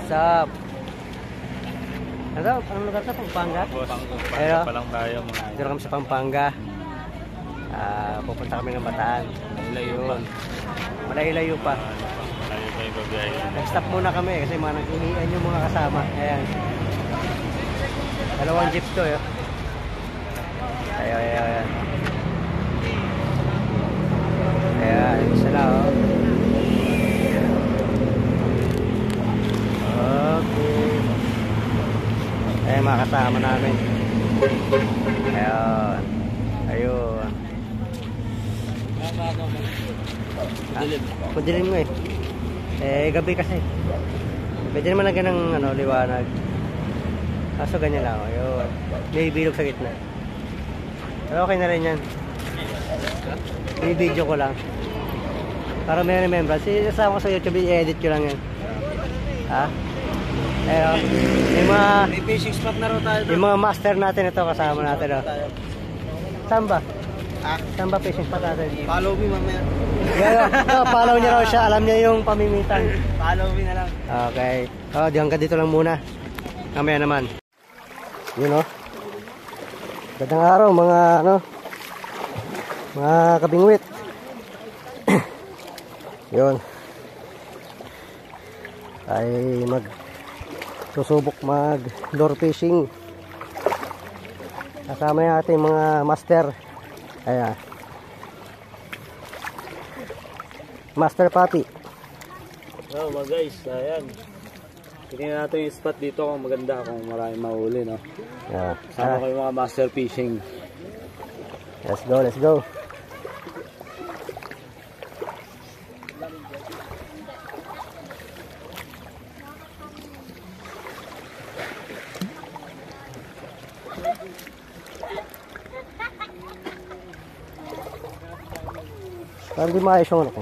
What's up? Anong lugar sa Pampanga? Pampanga pa lang tayo mga Dito kami sa Pampanga. Pupunta kami ng Bataan. Malayo pa. Nag-stop muna kami kasi nag-iian yung mga kasama. Ayan. Dalawang jeep to yun. Ayan. Ayan, isa na oh. Okay. Ayan mga kasama namin. Ayun. Kudilim mo gabi kasi. Pwede naman lagyan ng liwanag. Kaso ganyan lang. Ayun. May bilog sa gitna. Pero okay na rin yan. I-video ko lang. Para may remembrance. Isasama ko sa YouTube, i-edit ko lang yan. Ha? Ayun. May fishing spot na rin tayo. Yung mga master natin ito, kasama natin. Saan ba? Saan ba fishing spot natin? Follow me mamaya. Follow niya raw siya. Alam niya yung pamimitan. Follow me na lang. Okay. Hanggang dito lang muna. Mamaya naman. Yun Gandang araw mga kabingwit. Yun. Ay susubok mag lure fishing. Kasama yung ating mga master. Ayan. Master Papi. Mga guys, ayan. Tingnan natin yung spot dito kung maganda, kung maraming mahuli, no? Yeah. Sama kayo mga master fishing. Let's go. Parang di maayos yung ko.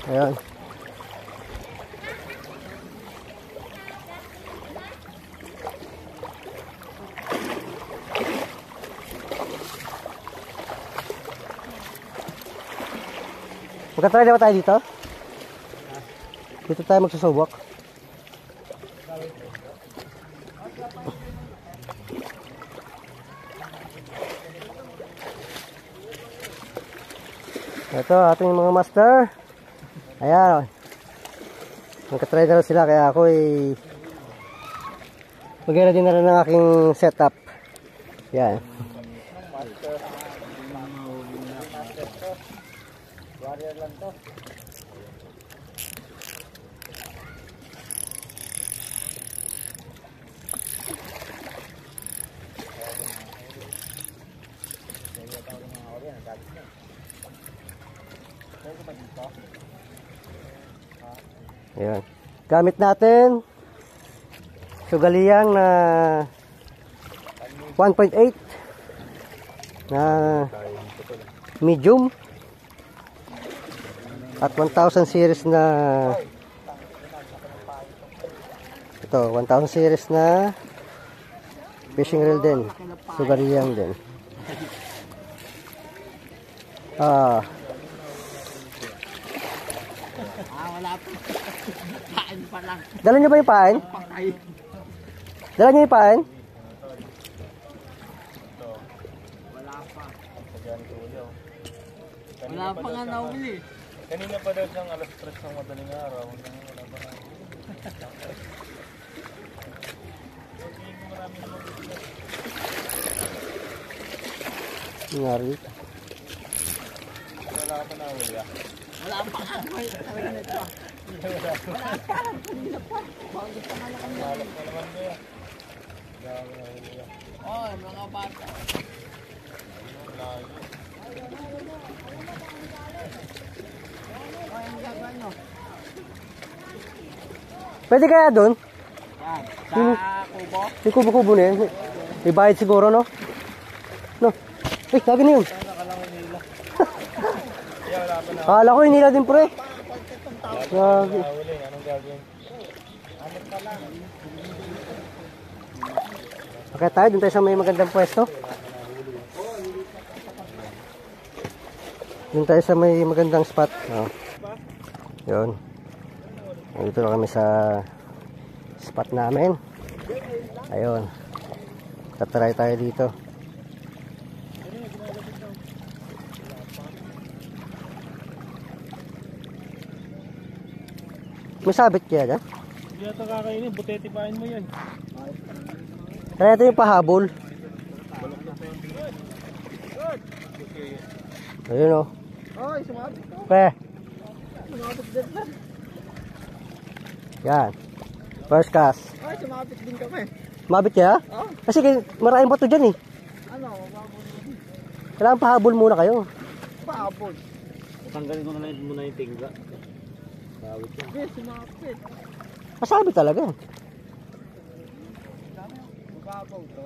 Ayan. Magkatry na ba tayo dito? Dito tayo magsusubok. Ito ating mga master. Ayan. Magkatry na sila kaya ako maganda din na rin ang aking setup. Ayan. Warrior lang to. Ayan. Gamit natin sugaliang na 1.8 na medium at 1000 series na ito 1000 series na fishing reel din, sugaliang din. Wala pa. Pain pa lang. Dala nyo ba yung pain? Dala nyo yung pain? Wala pa. Wala pa nga nauli. Kanina pa daw siyang alas 3 ng madaling araw. Wala pa na. Ngari. Wala pa na uli ah. Wala pa nga. Wala pa. Kanina pa. Bago pa nga lang kami. Malap pa naman doon. Dami na uli ah. Oh, mga bata. Lagi. Pwede kaya doon? Yan. Sa kubo. Yung kubo-kubo na yan. May bayad siguro, no? No? Lagi na yun. Akala ko hinila din pre. Lagi. Anong gagawin? Okay tayo, dun tayo sa may magandang pwesto. Dun tayo sa may magandang spot. Yun. Dito na kami sa spot namin. Ayun. Tatry tayo dito. May sabit kaya dyan? Hindi ito kakainin, butetipain mo yan. Kaya ito yung pahabol. Ayun o. Ay, sumabit ko. Pre. Sumabit din na. Yan. First cast. Ay, sumabit din kami. Mabit kaya? Oh. Kasi maraming bato dyan eh. Ano, mababot. Kailangan pahabol muna kayo. Paabot. Tanggalin ko na lang muna yung tingga. Bawit yan. Hindi, sumabit. Masabit talaga. Mababaw to.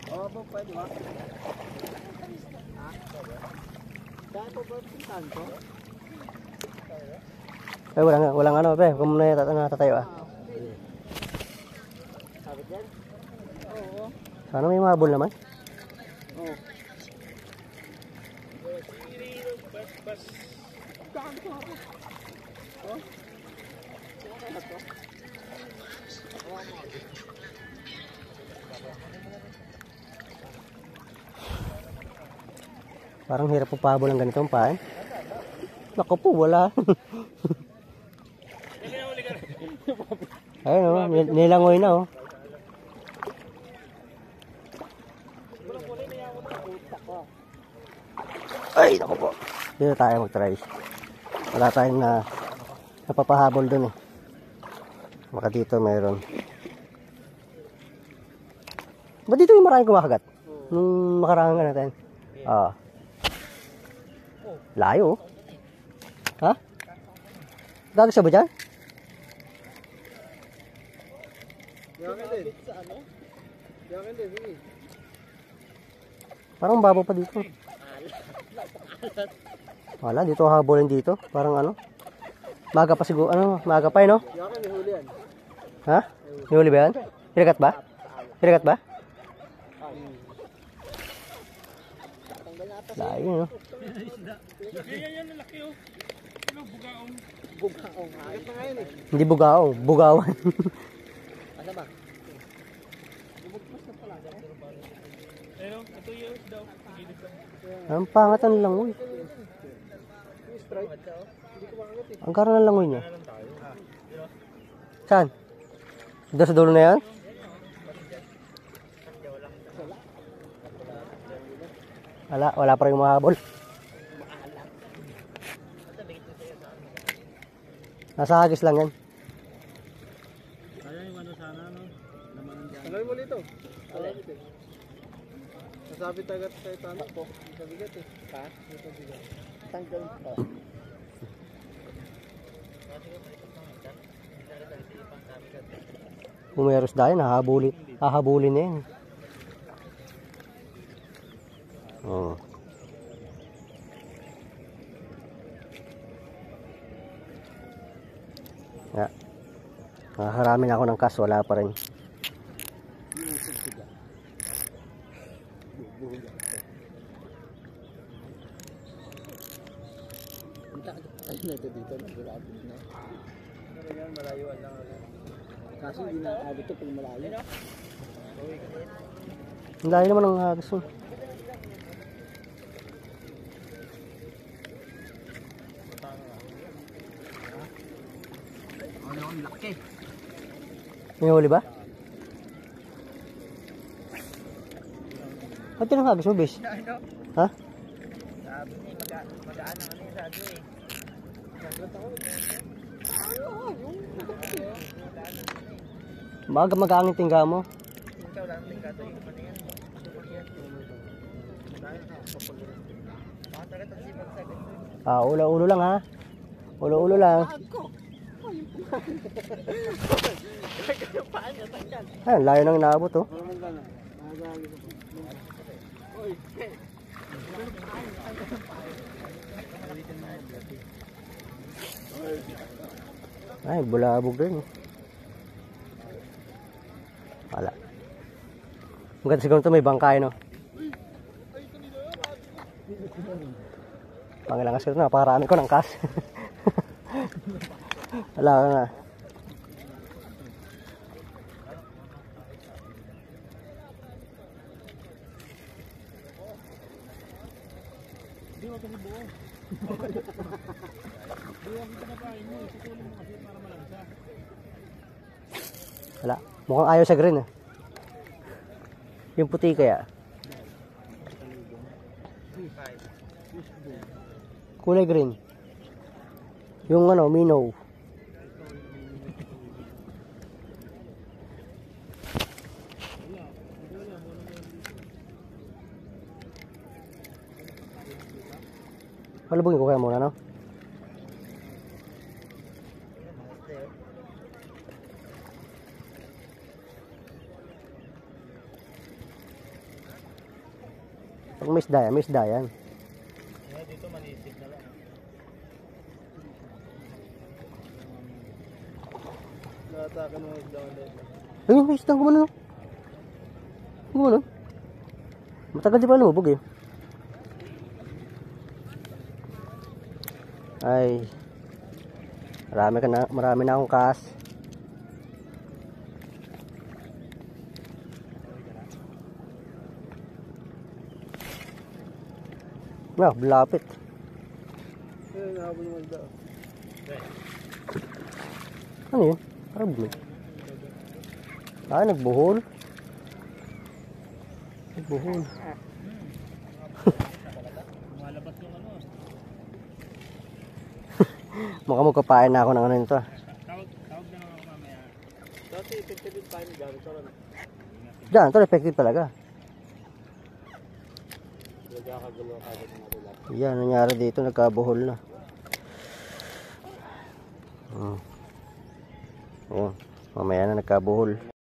Mababaw pwede ba? Ha? Dahil po ba pintan ko? Eh, walang ano, pre. Kung muna natatayo ah. Sabit yan? Oo. Sana may mahabol naman. Oo. Saan ko ako? Oh? Saan ko? Parang hirap po pahabol ng ganitong pa eh. Naku po, wala. Ayun o, nilangoy na o. Ay, naku po. Dito tayo mag-try. Wala tayong napapahabol dun eh. Baka dito meron. Ba't dito yung maraming kumakagat? Nung makarangan ka natin. Ah. Layo. Ha? Gagasa ba dyan? Yakin din. Sa ano? Yakin din, sige. Parang babaw pa dito. Wala, dito habulin dito. Parang ano? Maga pa siguro. Ano? Maga pa no? Yakin, may huli yan. Ha? May huli ba yan? Pinagat ba? Pinagat ba? Layo no? Bugaong nga. Agad na ngayon eh. Hindi bugao, bugawan. Ano ba? Ang pangat ang langoy. Ang karoon ng langoy niya. Saan? Doon sa dulo na yan? Wala pa rin mahabol. Nasa hagis lang yan. Kaya yung ano sana, no? Naman ng dyan. Tanggalin mo dito. Nasabit agad sa itanak ko. Sa bigat eh. Ha? Sa bigat. Tanggalin ko. Pumeros dahil, hahabulin na yan. Oh. Yeah. Nakakaramin ako ng kas, wala pa rin. Ay na ito dito. Nagulabot na. Malayuan lang. Kaso hindi na abot ito pag malayo. Ang layo naman ang hagis mo. Ano ang laki? May huli ba? Ba't yun ang hagis mo, bis? Ha? Sabi niya, magaan ang ano yung sado eh. Mag-aangin tingga mo. Ikaw lang tingka to yung ano yan. Matagat ang sipag sa ganito. Ah, ulo-ulo lang ha. Ulo-ulo lang. Ay, layo nang naabot oh. Ay, bulabog rin. Wala. Maganda siguro ito may bangkay no. Pangilangas ko ito, napakarami ko ng kas. Wala ka na. Wala. Mukhang ayaw sa green, Yung puti kaya. Kulay green. Yung ano, minnow. Palubungin ko kaya muna, no? Pag miss dayan. Dito manisip na lang. Nakatakan mo isda ulit. Ayun, may isdang gumano. Gumano. Matagal di pa lumubog eh. Ay. Marami na akong kas. Lapit. Ayun, nakapon mo isda. Ano yun? Parang bumig. Nagbuhol. Malabas yung ano. Mukhang magkapain na ako ng ano nito. Tawag na ako mamaya. Dati effective yung pain gamit sa ano. Diyan, ito effective talaga. Nagkakagulo ka agad ng matulad. Yan, nangyari dito, nagkabuhol na. Ayun, mamaya na nagkabuhol.